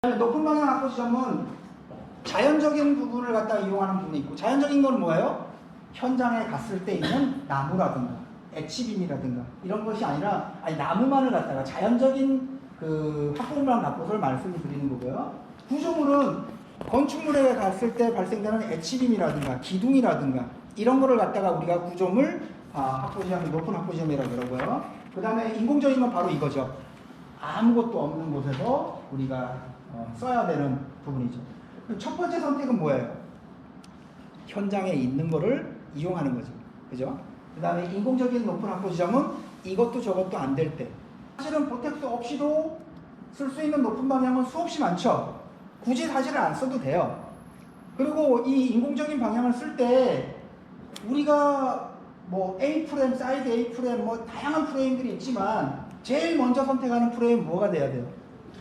높은 방향 확보 지점은 자연적인 부분을 갖다 이용하는 부분이 있고, 자연적인 건 뭐예요? 현장에 갔을 때 있는 나무라든가 H빔이라든가 이런 것이 아니라 나무만을 갖다가 자연적인 그 확보물만 갖고서 말씀을 드리는 거고요. 구조물은 건축물에 갔을 때 발생되는 H빔이라든가 기둥이라든가 이런 거를 갖다가 우리가 구조물 확보지점, 높은 확보지점이라고 그러고요. 그 다음에 인공적인 건 바로 이거죠. 아무것도 없는 곳에서 우리가 써야 되는 부분이죠. 첫 번째 선택은 뭐예요? 현장에 있는 거를 이용하는 거죠. 그죠? 그 다음에 인공적인 높은 확보 지점은 이것도 저것도 안 될 때. 사실은 보텍스 없이도 쓸 수 있는 높은 방향은 수없이 많죠. 굳이 사실은 안 써도 돼요. 그리고 이 인공적인 방향을 쓸 때 우리가 뭐 A 프레임, 사이드 A 프레임, 뭐 다양한 프레임들이 있지만 제일 먼저 선택하는 프레임 뭐가 돼야 돼요?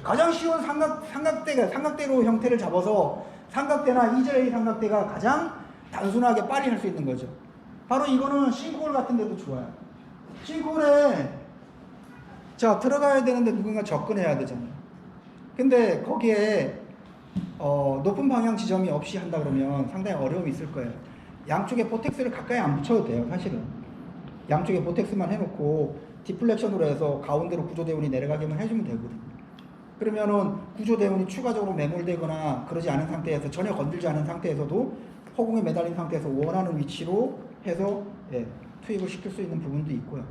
가장 쉬운 삼각대로 형태를 잡아서 삼각대나 EJ 삼각대가 가장 단순하게 빨리 할 수 있는 거죠. 바로 이거는 싱크홀 같은 데도 좋아요. 싱크홀에 자 들어가야 되는데 누군가 접근해야 되잖아요. 근데 거기에 높은 방향 지점이 없이 한다 그러면 상당히 어려움이 있을 거예요. 양쪽에 보텍스를 가까이 안 붙여도 돼요. 사실은 양쪽에 보텍스만 해놓고 디플렉션으로 해서 가운데로 구조대원이 내려가게만 해주면 되거든요. 그러면은 구조대원이 추가적으로 매몰되거나 그러지 않은 상태에서, 전혀 건들지 않은 상태에서도 허공에 매달린 상태에서 원하는 위치로 해서 투입을 시킬 수 있는 부분도 있고요.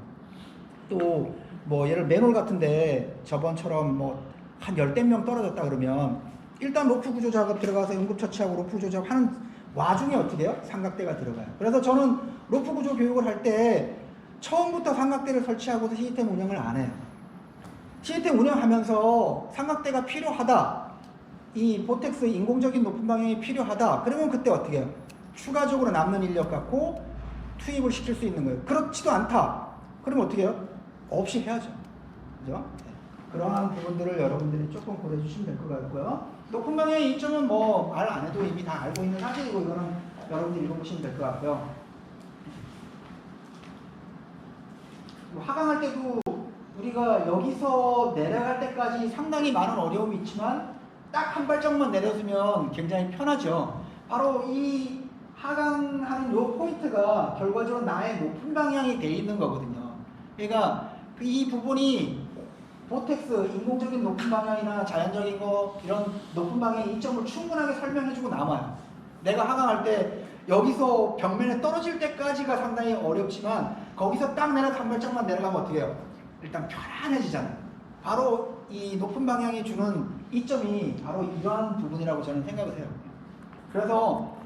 또 뭐 예를 맨홀 같은데 저번처럼 뭐 한 10대 명 떨어졌다 그러면 일단 로프 구조 작업 들어가서 응급처치하고 로프 구조 작업 하는 와중에 어떻게 해요? 삼각대가 들어가요. 그래서 저는 로프 구조 교육을 할 때 처음부터 삼각대를 설치하고서 시스템 운영을 안 해요. 시스템 운영하면서 삼각대가 필요하다, 이 보텍스 인공적인 높은 방향이 필요하다, 그러면 그때 어떻게 해요? 추가적으로 남는 인력 갖고 투입을 시킬 수 있는 거예요. 그렇지도 않다, 그러면 어떻게 해요? 없이 해야죠. 그죠? 그러한 부분들을 여러분들이 조금 고려해 주시면 될 것 같고요. 높은 방향의 이점은 뭐 말 안 해도 이미 다 알고 있는 사실이고, 이거는 여러분들이 읽어보시면 될 것 같고요. 하강할 때도 우리가 여기서 내려갈 때까지 상당히 많은 어려움이 있지만 딱 한 발짝만 내려주면 굉장히 편하죠. 바로 이 하강하는 요 포인트가 결과적으로 나의 높은 방향이 돼 있는 거거든요. 그러니까 이 부분이 보텍스 인공적인 높은 방향이나 자연적인 거 이런 높은 방향의 이점을 충분하게 설명해주고 남아요. 내가 하강할 때 여기서 벽면에 떨어질 때까지가 상당히 어렵지만 거기서 딱 내려서 한 발짝만 내려가면 어떻게 해요? 일단 편안해지잖아요. 바로 이 높은 방향이 주는 이점이 바로 이러한 부분이라고 저는 생각을 해요. 그래서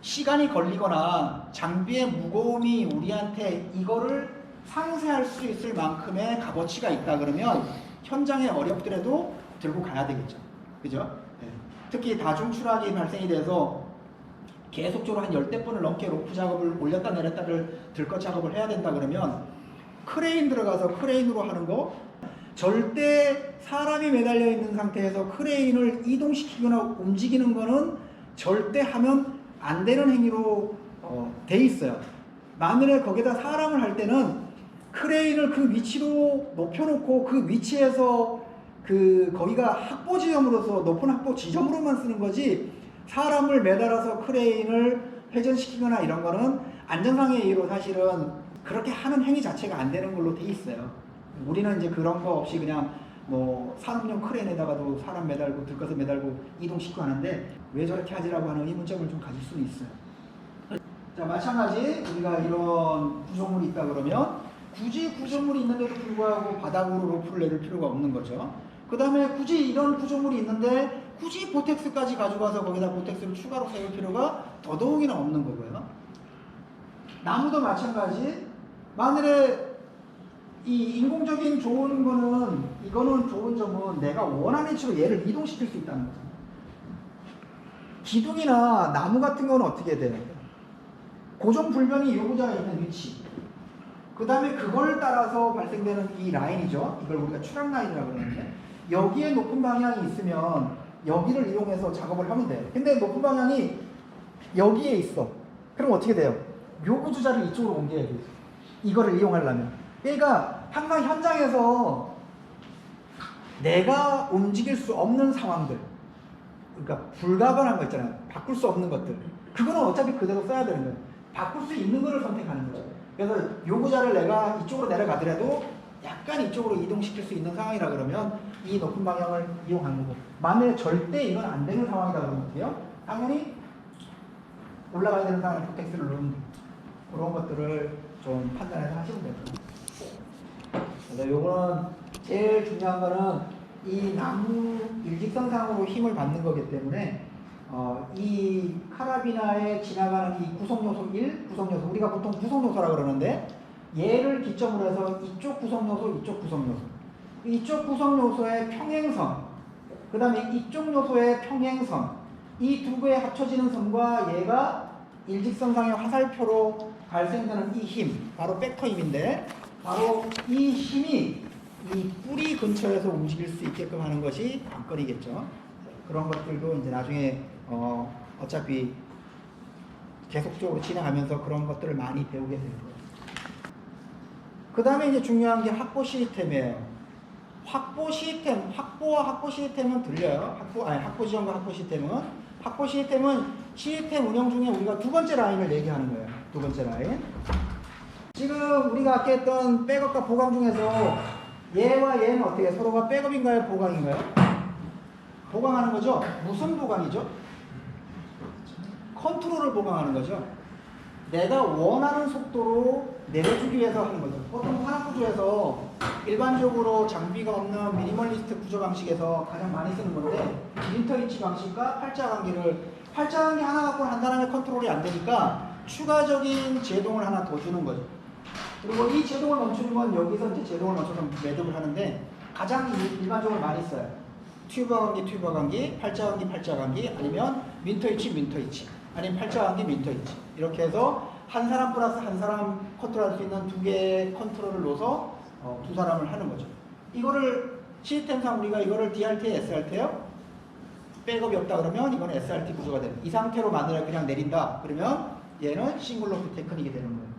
시간이 걸리거나 장비의 무거움이 우리한테 이거를 상쇄할 수 있을 만큼의 값어치가 있다 그러면 현장에 어렵더라도 들고 가야 되겠죠. 그죠? 네. 특히 다중 추락이 발생이 돼서 계속적으로 한 10대분을 넘게 로프 작업을 올렸다 내렸다를 들것 작업을 해야 된다 그러면 크레인 들어가서 크레인으로 하는 거, 절대 사람이 매달려 있는 상태에서 크레인을 이동시키거나 움직이는 거는 절대 하면 안 되는 행위로 돼 있어요. 만일에 거기다 사람을 할 때는 크레인을 그 위치로 높여놓고 그 위치에서 거기가 확보 지점으로서 높은 확보 지점으로만 쓰는 거지, 사람을 매달아서 크레인을 회전시키거나 이런 거는 안전상의 이유로 사실은 그렇게 하는 행위 자체가 안 되는 걸로 돼 있어요. 우리는 이제 그런 거 없이 그냥 뭐 산업용 크레인에다가도 사람 매달고 들것을 매달고 이동시키고 하는데 왜 저렇게 하지라고 하는 의문점을 좀 가질 수는 있어요. 자, 마찬가지 우리가 이런 구조물이 있다 그러면 굳이 구조물이 있는데도 불구하고 바닥으로 로프를 내릴 필요가 없는 거죠. 그 다음에 굳이 이런 구조물이 있는데 굳이 보텍스까지 가져가서 거기다 보텍스를 추가로 세울 필요가 더더욱이나 없는 거고요. 나무도 마찬가지. 만일에 이 인공적인 좋은 거는, 이거는 좋은 점은 내가 원하는 위치로 얘를 이동시킬 수 있다는 거죠. 기둥이나 나무 같은 거는 어떻게 돼요? 고정 불변이 요구자가 있는 위치, 그 다음에 그걸 따라서 발생되는 이 라인이죠. 이걸 우리가 추락 라인이라고 그러는데, 여기에 높은 방향이 있으면 여기를 이용해서 작업을 하면 돼요. 근데 높은 방향이 여기에 있어. 그럼 어떻게 돼요? 요 구조자를 이쪽으로 옮겨야 돼요. 이거를 이용하려면. 그러니까 항상 현장에서 내가 움직일 수 없는 상황들, 그러니까 불가분한 거 있잖아요. 바꿀 수 없는 것들. 그거는 어차피 그대로 써야 되는 거예요. 바꿀 수 있는 거를 선택하는 거죠. 그래서 요구자를 내가 이쪽으로 내려가더라도 약간 이쪽으로 이동시킬 수 있는 상황이라 그러면 이 높은 방향을 이용하는 거고, 만약에 절대 이건 안 되는 상황이다 그러면 어때요? 당연히 올라가야 되는 상황에 포텍스를 누르는 그런 것들을 좀 판단해서 하시면 되죠. 그래서 요거는 제일 중요한 거는 이 나무 일직선상으로 힘을 받는 거기 때문에 이 카라비나에 지나가는 이 구성요소 1, 구성요소, 우리가 보통 구성요소라고 그러는데 얘를 기점으로 해서 이쪽 구성요소, 이쪽 구성요소, 이쪽 구성요소의 평행선, 그 다음에 이쪽 요소의 평행선, 이 두 개의 합쳐지는 선과 얘가 일직선상의 화살표로 발생되는 이 힘, 바로 벡터 힘인데, 바로 이 힘이 이 뿌리 근처에서 움직일 수 있게끔 하는 것이 관건이겠죠. 그런 것들도 이제 나중에 어차피 계속적으로 진행하면서 그런 것들을 많이 배우게 될 거예요. 그 다음에 이제 중요한 게 확보 시스템이에요. 확보 시스템, 확보와 확보 시스템은 들려요. 확보 지원과 확보 시스템은. 확보 시스템은 시스템 운영 중에 우리가 두 번째 라인을 얘기하는 거예요. 두 번째 라인. 지금 우리가 아까 했던 백업과 보강 중에서 얘와 얘는 어떻게 서로가 백업인가요? 보강인가요? 보강하는 거죠? 무슨 보강이죠? 컨트롤을 보강하는 거죠. 내가 원하는 속도로 내려주기 위해서 하는 거죠. 보통 산업 구조에서 일반적으로 장비가 없는 미니멀리스트 구조 방식에서 가장 많이 쓰는 건데, 윈터리치 방식과 팔자간기 하나 갖고는 한 사람의 컨트롤이 안 되니까 추가적인 제동을 하나 더 주는 거죠. 그리고 이 제동을 멈추는 건 여기서 이제 제동을 멈춰서 매듭을 하는데 가장 일반적으로 많이 써요. 튜브 관기, 팔자 관기, 아니면 민터 위치, 아니면 팔자 관기, 민터 위치. 이렇게 해서 한 사람 플러스 한 사람 컨트롤할 수 있는 두 개의 컨트롤을 넣어서 두 사람을 하는 거죠. 이거를 시스템상 우리가 이거를 DRT에 SRT예요. 백업이 없다 그러면 이건 SRT 구조가 됩니다. 이 상태로 마누라 그냥 내린다 그러면 얘는 싱글 로프 테크닉이 되는 거예요.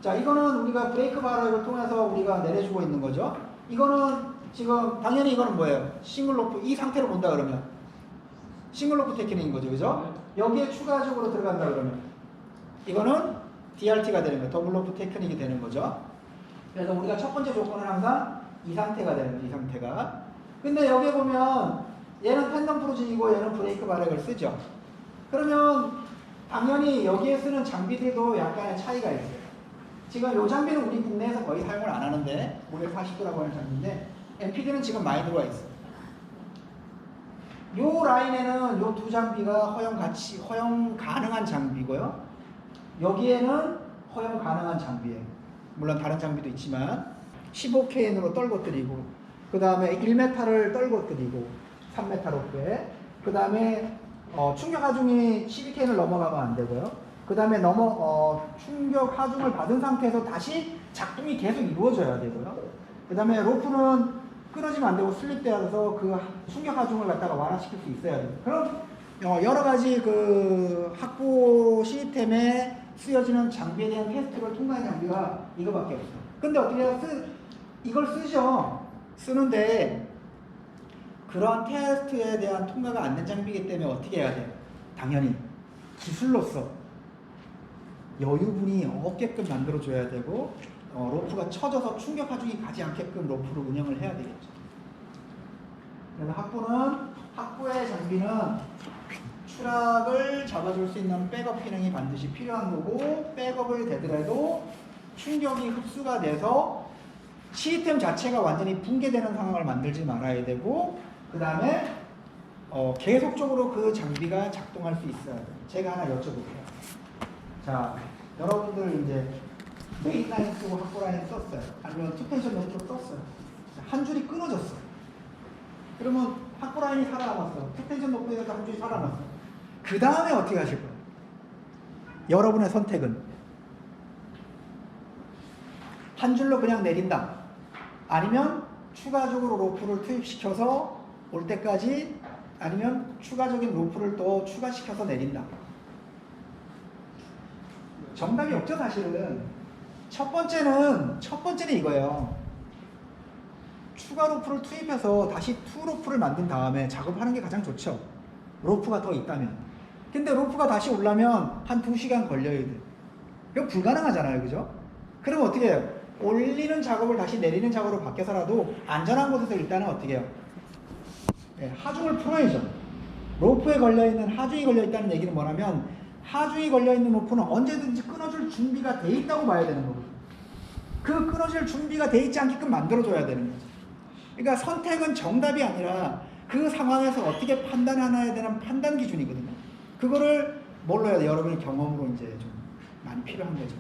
자, 이거는 우리가 브레이크 바러를 통해서 우리가 내려주고 있는 거죠. 이거는 지금 당연히 이거는 뭐예요? 싱글 로프, 이 상태로 본다 그러면 싱글 로프 테크닉인 거죠, 그죠? 여기에 추가적으로 들어간다 그러면 이거는 DRT가 되는 거예요. 더블 로프 테크닉이 되는 거죠. 그래서 우리가 첫 번째 조건은 항상 이 상태가 되는 거예요, 이 상태가. 근데 여기 보면 얘는 팬덤 프로진이고 얘는 브레이크 바렉을 쓰죠. 그러면 당연히 여기에 쓰는 장비들도 약간의 차이가 있어요. 지금 이 장비는 우리 국내에서 거의 사용을 안 하는데 540도라고 하는 장비인데 MPD는 지금 많이 들어와 있어요. 요 라인에는 요 두 장비가 허용 가능한 장비고요. 여기에는 허용 가능한 장비예요. 물론 다른 장비도 있지만 15KN으로 떨궈뜨리고, 그 다음에 1m를 떨궈뜨리고 3m 로프에, 그 다음에 충격 하중이 12KN을 넘어가면 안 되고요. 그 다음에 충격 하중을 받은 상태에서 다시 작동이 계속 이루어져야 되고요. 그 다음에 로프는 끊어지면 안 되고 슬립돼서 그 충격 하중을 갖다가 완화시킬 수 있어야 돼요. 그럼 여러 가지 그 확보 시스템에 쓰여지는 장비에 대한 테스트를 통과한 장비가 이거밖에 없어요. 근데 어떻게 해요? 이걸 쓰죠. 쓰는데 그러한 테스트에 대한 통과가 안 된 장비이기 때문에 어떻게 해야 돼요? 당연히 기술로서 여유분이 없게끔 만들어줘야 되고, 로프가 쳐져서 충격 하중이 가지 않게끔 로프를 운영을 해야 되겠죠. 그래서 확보의 장비는 추락을 잡아줄 수 있는 백업 기능이 반드시 필요한 거고, 백업을 되더라도 충격이 흡수가 돼서 시스템 자체가 완전히 붕괴되는 상황을 만들지 말아야 되고, 그 다음에 계속적으로 그 장비가 작동할 수 있어야 돼요. 제가 하나 여쭤볼게요. 자, 여러분들 이제 메인 라인 쓰고 확보 라인 썼어요. 아니면 투텐션 노트로 썼어요. 한 줄이 끊어졌어. 그러면 확보 라인이 살아남았어. 투텐션 노트에서 한 줄이 살아남았어. 그 다음에 어떻게 하실 거예요? 여러분의 선택은 한 줄로 그냥 내린다. 아니면 추가적으로 로프를 투입시켜서 올 때까지, 아니면 추가적인 로프를 또 추가시켜서 내린다. 정답이 없죠, 사실은. 첫 번째는 이거예요. 추가 로프를 투입해서 다시 투 로프를 만든 다음에 작업하는 게 가장 좋죠. 로프가 더 있다면. 근데 로프가 다시 오려면 한 2시간 걸려야 돼. 이거 불가능하잖아요. 그죠? 그럼 어떻게 해요? 올리는 작업을 다시 내리는 작업으로 바뀌어서라도 안전한 곳에서 일단은 어떻게 해요? 네, 하중을 풀어야죠. 로프에 걸려있는 하중이 걸려있다는 얘기는 뭐냐면 하중이 걸려있는 로프는 언제든지 끊어줄 준비가 돼 있다고 봐야 되는 거거든요. 그 끊어질 준비가 돼 있지 않게끔 만들어줘야 되는 거죠. 그러니까 선택은 정답이 아니라 그 상황에서 어떻게 판단하나에 대한 판단 기준이거든요. 그거를 뭘로 해야 돼? 여러분의 경험으로 이제 좀 많이 필요한 거죠.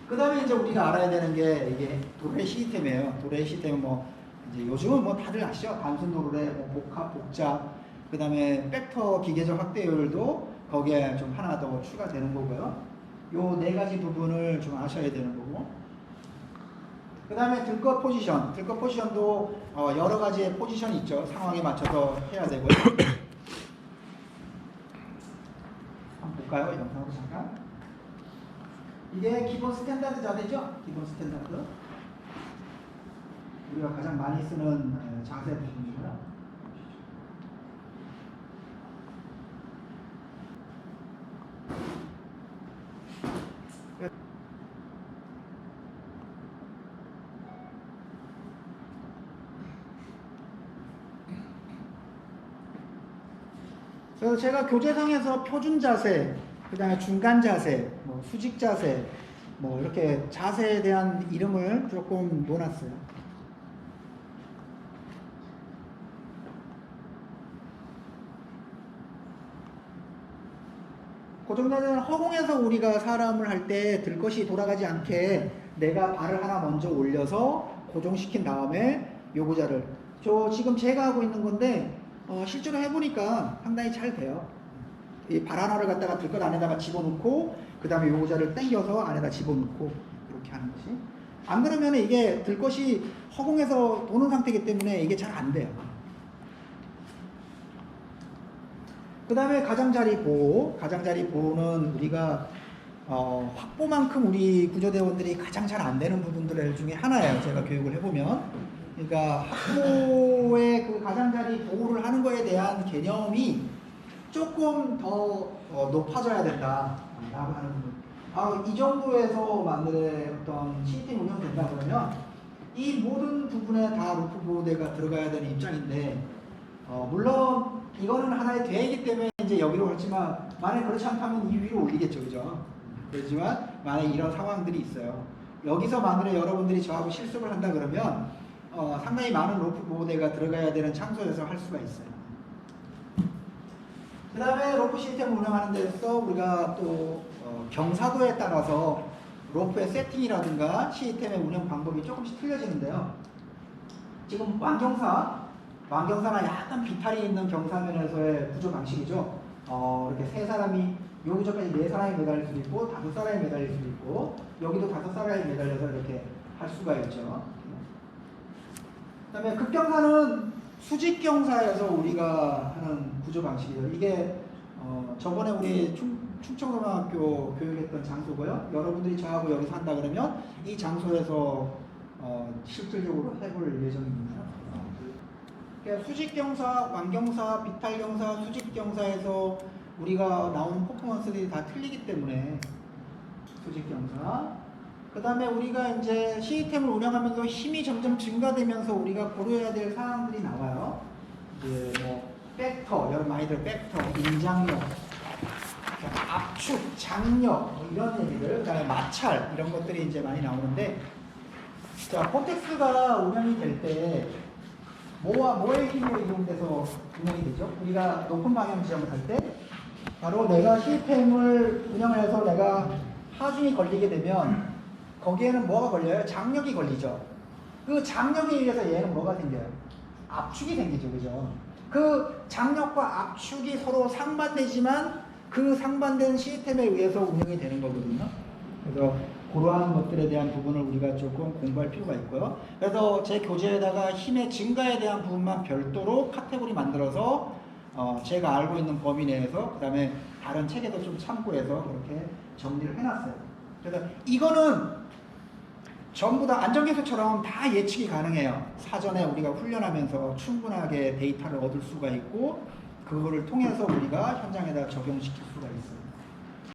그 다음에 이제 우리가 알아야 되는 게 이게 도래 시스템이에요. 도래 시스템은 뭐 이제 요즘은 뭐 다들 아시죠? 단순 도래, 뭐 복합, 복잡, 그 다음에 팩터 기계적 확대율도 거기에 좀 하나 더 추가되는 거고요. 요 네 가지 부분을 좀 아셔야 되는 거고. 그 다음에 들것 포지션. 들것 포지션도 여러 가지의 포지션이 있죠. 상황에 맞춰서 해야 되고요. 한번 볼까요? 영상으로 잠깐. 이게 기본 스탠다드 자세죠? 기본 스탠다드. 우리가 가장 많이 쓰는 자세 부분이고요. 그래서 제가 교재상에서 표준 자세, 그 다음에 중간 자세, 뭐 수직 자세, 뭐 이렇게 자세에 대한 이름을 조금 놓았어요. 고정자세는 허공에서 우리가 사람을 할 때 들것이 돌아가지 않게 내가 발을 하나 먼저 올려서 고정시킨 다음에 요구자를 지금 제가 하고 있는 건데 실제로 해보니까 상당히 잘 돼요. 이 발 하나를 갖다가 들것 안에다가 집어넣고 그 다음에 요구자를 당겨서 안에다 집어넣고 이렇게 하는 것이. 안 그러면 이게 들것이 허공에서 도는 상태이기 때문에 이게 잘 안 돼요. 그 다음에 가장자리 보호. 가장자리 보호는 우리가 확보만큼 우리 구조대원들이 가장 잘 안 되는 부분들 중에 하나예요. 제가 교육을 해보면. 그러니까 확보의 그 가장자리 보호를 하는 거에 대한 개념이 조금 더 높아져야 된다라고 하는 부분. 이 정도에서 만들의 어떤 시스템 운영된다 그러면 이 모든 부분에 다 로프 보호대가 들어가야 되는 입장인데 물론 이거는 하나의 대이기 때문에 이제 여기로 갔지만 만약 그렇지 않다면 이 위로 올리겠죠, 그죠? 그렇지만 만약 이런 상황들이 있어요. 여기서 만약에 여러분들이 저하고 실습을 한다 그러면 상당히 많은 로프 보호대가 들어가야 되는 장소에서 할 수가 있어요. 그 다음에 로프 시스템을 운영하는 데서 우리가 또 경사도에 따라서 로프의 세팅이라든가 시스템의 운영 방법이 조금씩 틀려지는데요. 지금 왕경사나 약간 비탈이 있는 경사면에서의 구조 방식이죠. 이렇게 세 사람이 여기저까지 네 사람이 매달릴 수도 있고 5사람이 매달릴 수도 있고 여기도 5사람이 매달려서 이렇게 할 수가 있죠. 그 다음에 극경사는 수직경사에서 우리가 하는 구조 방식이죠. 이게 저번에 우리 충청고등학교 교육했던 장소고요. 여러분들이 저하고 여기서 한다 그러면 이 장소에서 실질적으로 해볼 예정입니다. 그러니까 수직경사, 완경사, 비탈경사, 수직경사에서 우리가 나오는 퍼포먼스들이 다 틀리기 때문에 수직경사. 그 다음에 우리가 이제 시스템을 운영하면서 힘이 점점 증가되면서 우리가 고려해야 될 사항들이 나와요. 이제 뭐 팩터, 여러분 많이들 팩터, 인장력, 압축, 장력 뭐 이런 얘기들, 그 다음에 마찰 이런 것들이 이제 많이 나오는데, 자 포텍스가 운영이 될 때 뭐의 힘으로 이용돼서 운영이 되죠? 우리가 높은 방향 지점을 할 때 바로 내가 시스템을 운영해서 내가 하중이 걸리게 되면 거기에는 뭐가 걸려요? 장력이 걸리죠. 그 장력에 의해서 얘는 뭐가 생겨요? 압축이 생기죠. 그죠? 그 장력과 압축이 서로 상반되지만 그 상반된 시스템에 의해서 운영이 되는 거거든요. 그래서 그러한 것들에 대한 부분을 우리가 조금 공부할 필요가 있고요. 그래서 제 교재에다가 힘의 증가에 대한 부분만 별도로 카테고리 만들어서 제가 알고 있는 범위 내에서 그 다음에 다른 책에도 좀 참고해서 그렇게 정리를 해놨어요. 그래서 이거는 전부 다 안전기술처럼 다 예측이 가능해요. 사전에 우리가 훈련하면서 충분하게 데이터를 얻을 수가 있고 그거를 통해서 우리가 현장에다 적용시킬 수가 있어요.